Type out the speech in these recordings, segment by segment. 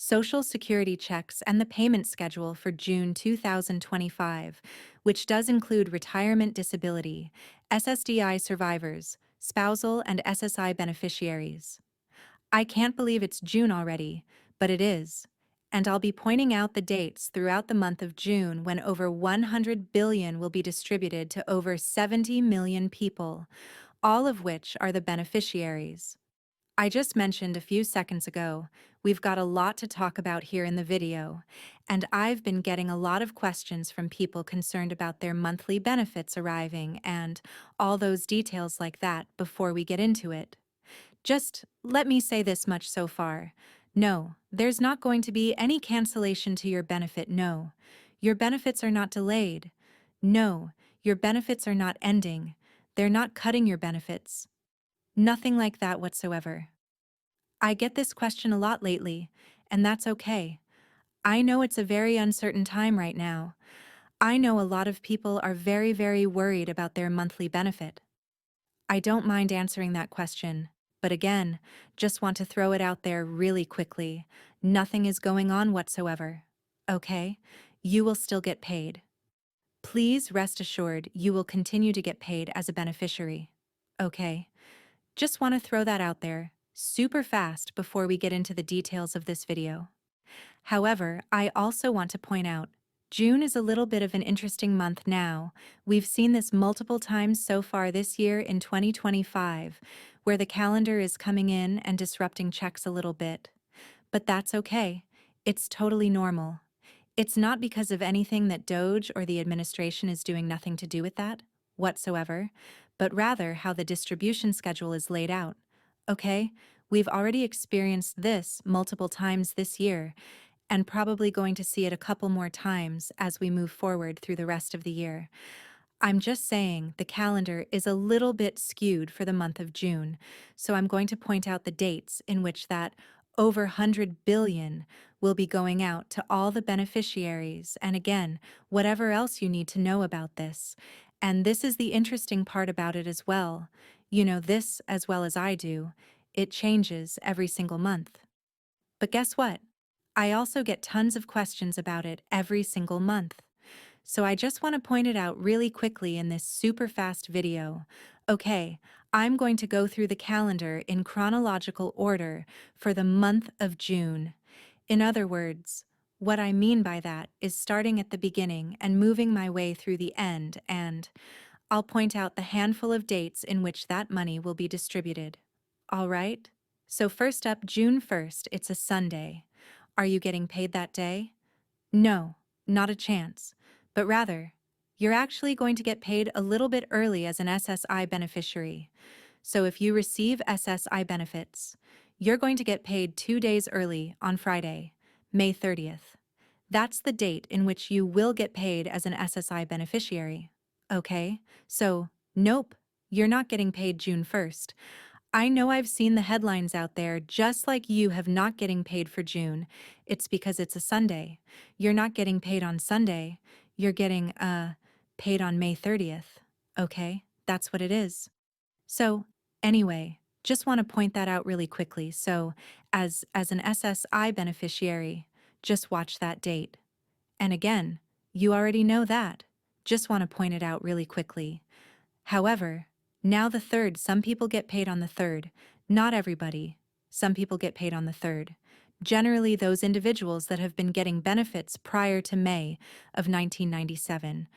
Social Security checks and the payment schedule for June 2025, which does include retirement disability, SSDI survivors, spousal and SSI beneficiaries. I can't believe it's June already, but it is. And I'll be pointing out the dates throughout the month of June when over 100 billion will be distributed to over 70 million people, all of which are the beneficiaries. I just mentioned a few seconds ago, we've got a lot to talk about here in the video, and I've been getting a lot of questions from people concerned about their monthly benefits arriving and all those details like that before we get into it. Just let me say this much so far. No, there's not going to be any cancellation to your benefit, no. Your benefits are not delayed. No, your benefits are not ending. They're not cutting your benefits. Nothing like that whatsoever. I get this question a lot lately, and that's okay. I know it's a very uncertain time right now. I know a lot of people are very, very worried about their monthly benefit. I don't mind answering that question, but again, just want to throw it out there really quickly. Nothing is going on whatsoever. Okay? You will still get paid. Please rest assured you will continue to get paid as a beneficiary. Okay? Just want to throw that out there, super fast before we get into the details of this video. However, I also want to point out, June is a little bit of an interesting month now. We've seen this multiple times so far this year in 2025, where the calendar is coming in and disrupting checks a little bit. But that's okay. It's totally normal. It's not because of anything that DOGE or the administration is doing nothing to do with that, whatsoever, but rather how the distribution schedule is laid out. Okay, we've already experienced this multiple times this year, and probably going to see it a couple more times as we move forward through the rest of the year. I'm just saying the calendar is a little bit skewed for the month of June, so I'm going to point out the dates in which that over 100 billion will be going out to all the beneficiaries, and again, whatever else you need to know about this. And this is the interesting part about it as well. You know this as well as I do. It changes every single month. But guess what? I also get tons of questions about it every single month. So I just want to point it out really quickly in this super fast video. Okay, I'm going to go through the calendar in chronological order for the month of June. In other words, what I mean by that is starting at the beginning and moving my way through the end, and I'll point out the handful of dates in which that money will be distributed. All right? So first up, June 1st, it's a Sunday. Are you getting paid that day? No, not a chance. But rather, you're actually going to get paid a little bit early as an SSI beneficiary. So if you receive SSI benefits, you're going to get paid 2 days early on Friday, May 30th. That's the date in which you will get paid as an SSI beneficiary. Okay, so nope, you're not getting paid June 1st. I know I've seen the headlines out there just like you have not getting paid for June. It's because it's a Sunday. You're not getting paid on Sunday. You're getting, paid on May 30th. Okay, that's what it is. So, anyway, just want to point that out really quickly. So, as an SSI beneficiary, just watch that date. And again, you already know that. Just want to point it out really quickly. However, now the 3rd, some people get paid on the 3rd. Not everybody. Some people get paid on the 3rd. Generally, those individuals that have been getting benefits prior to May of 1997,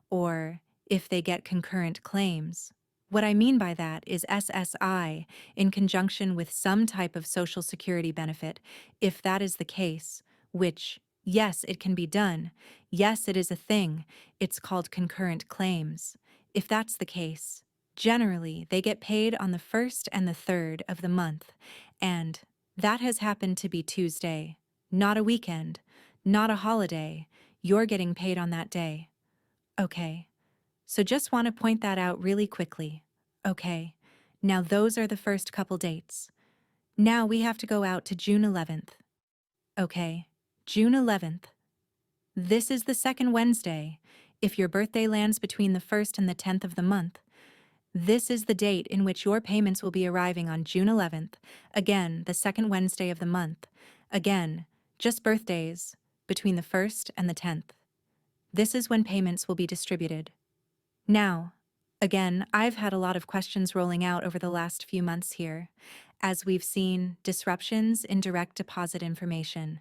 or if they get concurrent claims. What I mean by that is SSI in conjunction with some type of Social Security benefit, if that is the case, which, yes, it can be done. Yes, it is a thing. It's called concurrent claims. If that's the case, generally they get paid on the 1st and the 3rd of the month, and that has happened to be Tuesday, not a weekend, not a holiday. You're getting paid on that day. Okay, so just want to point that out really quickly. Okay, now those are the first couple dates. Now we have to go out to June 11th. Okay, June 11th. This is the second Wednesday. If your birthday lands between the 1st and the 10th of the month, this is the date in which your payments will be arriving on June 11th. Again, the second Wednesday of the month. Again, Just birthdays, between the 1st and the 10th. This is when payments will be distributed. Now, again, I've had a lot of questions rolling out over the last few months here, as we've seen disruptions in direct deposit information.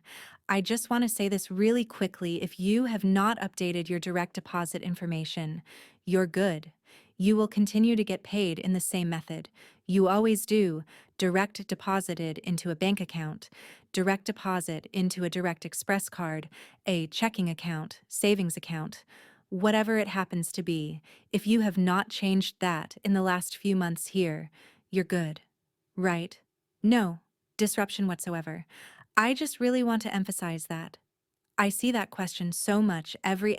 I just want to say this really quickly. If you have not updated your direct deposit information, you're good. You will continue to get paid in the same method. You always do: direct deposited into a bank account, direct deposit into a direct express card, a checking account, savings account, whatever it happens to be. If you have not changed that in the last few months here, you're good. Right? No disruption whatsoever. I just really want to emphasize that. I see that question so much every